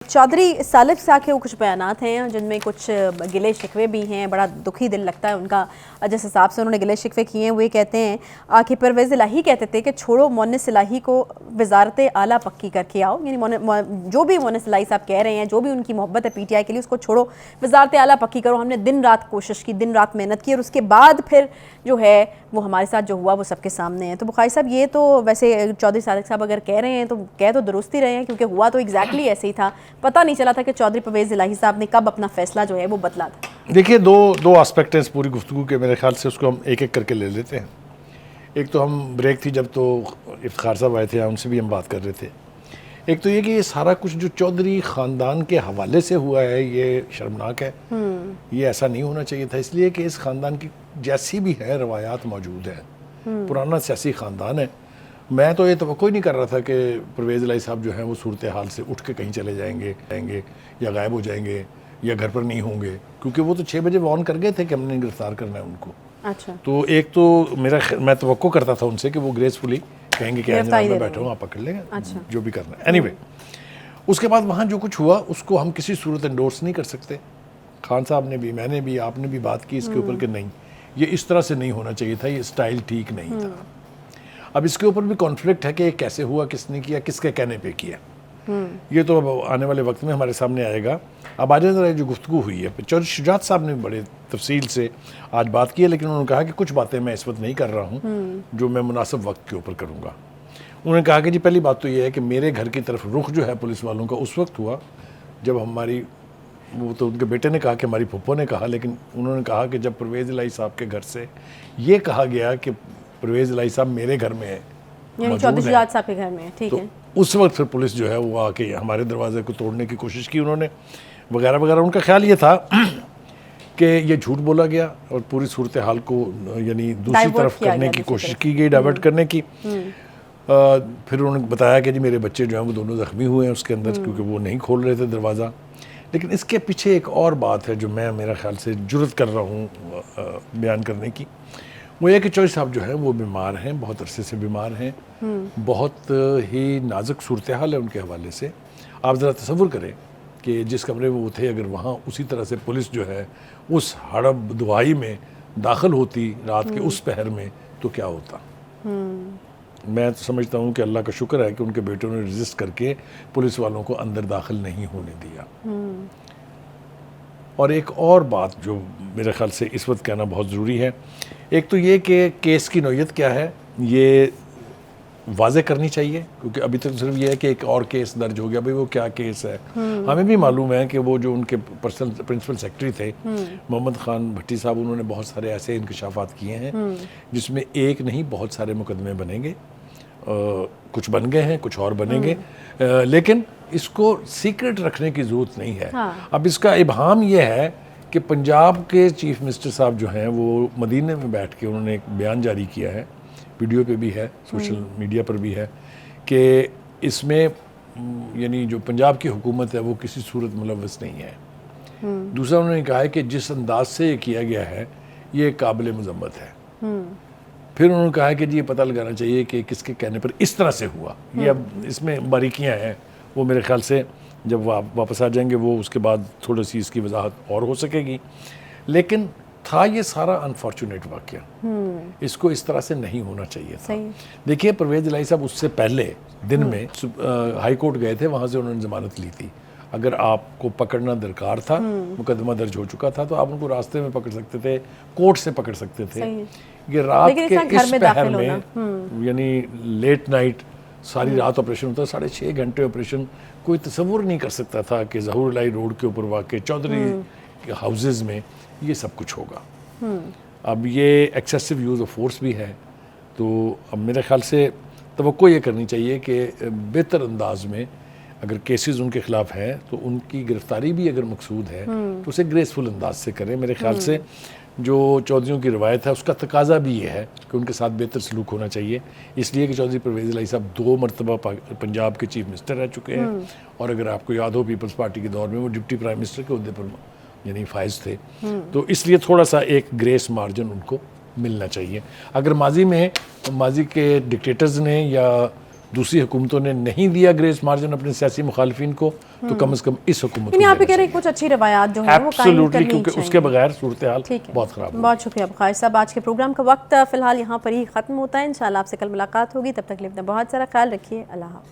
चौधरी सालिब साहब के कुछ बयानात हैं जिनमें कुछ गिले शिकवे भी हैं, बड़ा दुखी दिल लगता है उनका जिस हिसाब से उन्होंने गिले शिकवे किए हैं। वो ये कहते हैं कि परवेज़ इलाही कहते थे कि छोड़ो मोनिस इलाही को वजारत आला पक्की करके आओ, यानी जो भी मोनिस इलाही साहब कह रहे हैं, जो भी उनकी मोहब्बत है पीटीआई के लिए, उसको छोड़ो, वजारत आला पक्की करो। हमने दिन रात कोशिश की, दिन रात मेहनत की और उसके बाद फिर जो है वो हमारे साथ जो हुआ वो सबके सामने है। तो बुखारी साहब ये तो वैसे चौधरी सालिब साहब अगर कह रहे हैं तो कह तो दुरुस्त ही रहे हैं, क्योंकि हुआ तो एग्जैक्टली ऐसे ही था। पता नहीं चला था कि चौधरी परवेज़ इलाही साहब ने कब अपना फैसला जो है वो बदला था। देखिए दो एस्पेक्ट हैं इस पूरी गुफ्तगू के, मेरे ख्याल से उसको हम एक एक करके ले लेते हैं। एक तो हम ब्रेक थी जब तो इफ्तिखार साहब आए थे, उनसे भी हम बात कर रहे थे। एक तो ये कि ये सारा कुछ जो चौधरी ख़ानदान के हवाले से हुआ है ये शर्मनाक है। ये ऐसा नहीं होना चाहिए था, इसलिए कि इस ख़ानदान की जैसी भी है रवायात मौजूद है, पुराना सियासी ख़ानदान है। मैं तो ये तवक्को ही नहीं कर रहा था कि परवेज़ इलाही साहब जो हैं वो सूरत हाल से उठ के कहीं चले जाएंगे या गायब हो जाएंगे या घर पर नहीं होंगे, क्योंकि वो तो 6 बजे वार्न कर गए थे कि हमने गिरफ्तार करना है उनको। अच्छा, तो एक तो मैं तवक्को करता था उनसे कि वो ग्रेसफुली कहेंगे कि आज मैं बैठा हूँ, आप पकड़ लेंगे। अच्छा, जो भी करना है। एनीवे, उसके बाद वहाँ जो कुछ हुआ उसको हम किसी सूरत एंडोर्स नहीं कर सकते। खान साहब ने भी, मैंने भी, आपने भी बात की इसके ऊपर कि नहीं, ये इस तरह से नहीं होना चाहिए था, ये स्टाइल ठीक नहीं था। अब इसके ऊपर भी कॉन्फ्लिक्ट है कि ये कैसे हुआ, किसने किया, किसके कहने पे किया, ये तो अब आने वाले वक्त में हमारे सामने आएगा। अब आज जो गुफ्तगू हुई है, चौधरी शुजात साहब ने बड़े तफसील से आज बात की है, लेकिन उन्होंने कहा कि कुछ बातें मैं इस वक्त नहीं कर रहा हूँ जो मैं मुनासिब वक्त के ऊपर करूँगा। उन्होंने कहा कि जी पहली बात तो ये है कि मेरे घर की तरफ रुख जो है पुलिस वालों का उस वक्त हुआ जब हमारी, वो तो उनके बेटे ने कहा कि हमारी फुप्पो ने कहा, लेकिन उन्होंने कहा कि जब परवेज़ इलाही साहब के घर से ये कहा गया कि परवेज़ इलाही साहब मेरे घर में है, चौधरी शुजात साहब के घर में, ठीक है। उस वक्त फिर पुलिस जो है वो आके हमारे दरवाजे को तोड़ने की कोशिश की उन्होंने, वगैरह वगैरह। उनका ख्याल ये था कि ये झूठ बोला गया और पूरी सूरत हाल को यानी दूसरी तरफ करने की कोशिश की गई, डाइवर्ट करने की। फिर उन्होंने बताया कि जी मेरे बच्चे जो हैं वो दोनों ज़ख्मी हुए हैं उसके अंदर, क्योंकि वो नहीं खोल रहे थे दरवाज़ा। लेकिन इसके पीछे एक और बात है जो मैं मेरा ख्याल से जुर्रत कर रहा हूँ बयान करने की। वो ये कि चौधरी साहब जो है वो बीमार हैं, बहुत अरसे से बीमार हैं, बहुत ही नाजुक सूरत हाल है उनके हवाले से। आप ज़रा तसव्वुर करें कि जिस कमरे में वो थे, अगर वहाँ उसी तरह से पुलिस जो है उस हड़ब दुआई में दाखिल होती रात के उस पहर में तो क्या होता। मैं तो समझता हूँ कि अल्लाह का शुक्र है कि उनके बेटों ने रेजिस्ट करके पुलिस वालों को अंदर दाखिल नहीं होने दिया। और एक और बात जो मेरे ख्याल से इस वक्त कहना बहुत ज़रूरी है, एक तो ये कि केस की नौयत क्या है ये वाज़े करनी चाहिए, क्योंकि अभी तक सिर्फ ये है कि एक और केस दर्ज हो गया, भाई वो क्या केस है। हमें भी मालूम है कि वो जो उनके प्रिंसिपल सेक्रेटरी थे मोहम्मद खान भट्टी साहब, उन्होंने बहुत सारे ऐसे इंकशाफात किए हैं जिसमें एक नहीं बहुत सारे मुकदमे बनेंगे, कुछ बन गए हैं, कुछ और बनेंगे, लेकिन इसको सीक्रेट रखने की ज़रूरत नहीं है। अब इसका इबहाम ये है कि पंजाब के चीफ मिनिस्टर साहब जो हैं वो मदीने में बैठ के उन्होंने एक बयान जारी किया है, वीडियो पे भी है, सोशल मीडिया पर भी है, कि इसमें यानी जो पंजाब की हुकूमत है वो किसी सूरत मुलव्वस नहीं है। दूसरा उन्होंने कहा है कि जिस अंदाज से ये किया गया है ये काबिल मजम्मत है। फिर उन्होंने कहा है कि जी ये पता लगाना चाहिए कि किसके कहने पर इस तरह से हुआ। ये अब इसमें बारीकियां हैं, वो मेरे ख्याल से जब वापस आ जाएंगे वो उसके बाद थोड़ी सी इसकी वजाहत और हो सकेगी। लेकिन था ये सारा अनफॉर्चुनेट वाक़या, इसको इस तरह से नहीं होना चाहिए था। देखिए परवेज़ इलाही साहब उससे पहले दिन में हाई कोर्ट गए थे, वहाँ से उन्होंने ज़मानत ली थी। अगर आपको पकड़ना दरकार था, मुकदमा दर्ज हो चुका था, तो आप उनको रास्ते में पकड़ सकते थे, कोर्ट से पकड़ सकते थे। ये रात के इस पहर में यानी लेट नाइट सारी रात ऑपरेशन होता है, 6.5 घंटे ऑपरेशन, कोई तसव्वुर नहीं कर सकता था कि ज़हूर इलाही रोड के ऊपर वाक़ चौधरी के हाउसेज़ में ये सब कुछ होगा। अब ये एक्सेसिव यूज़ ऑफ फोर्स भी है, तो अब मेरे ख्याल से तवक्को ये करनी चाहिए कि बेहतर अंदाज में अगर केसेस उनके ख़िलाफ़ हैं तो उनकी गिरफ़्तारी भी अगर मकसूद है तो उसे ग्रेसफुल अंदाज से करें। मेरे ख्याल से जो चौधरीयों की रवायत है उसका तकाजा भी ये है कि उनके साथ बेहतर सलूक होना चाहिए, इसलिए कि चौधरी परवेज़ इलाही साहब 2 मरतबा पंजाब के चीफ मिनिस्टर रह चुके हैं, और अगर आपको याद हो पीपल्स पार्टी के दौर में वो डिप्टी प्राइम मिनिस्टर के अहदे पर यानी फाइज थे। तो इसलिए थोड़ा सा एक ग्रेस मार्जिन उनको मिलना चाहिए। अगर माजी के डिक्टेटर्स ने या دوسری حکومتوں نے نہیں دیا گریس مارجن اپنے سیاسی مخالفین کو تو کم از کم اس حکومت یعنی کو آپ یہ کہہ رہے ہیں کچھ اچھی روایات جو ہیں وہ قائم ایبسولوٹلی، کرنی کیونکہ اس کے چاہیے. بغیر صورتحال ٹھیک ہے، بہت خراب ہے. بہت شکریہ بخاری صاحب. آج کے پروگرام کا وقت فی الحال یہاں پر ہی ختم ہوتا ہے. انشاءاللہ آپ سے کل ملاقات ہوگی. تب تک کے لیے اپنا بہت سارا خیال رکھیے. اللہ حافظ.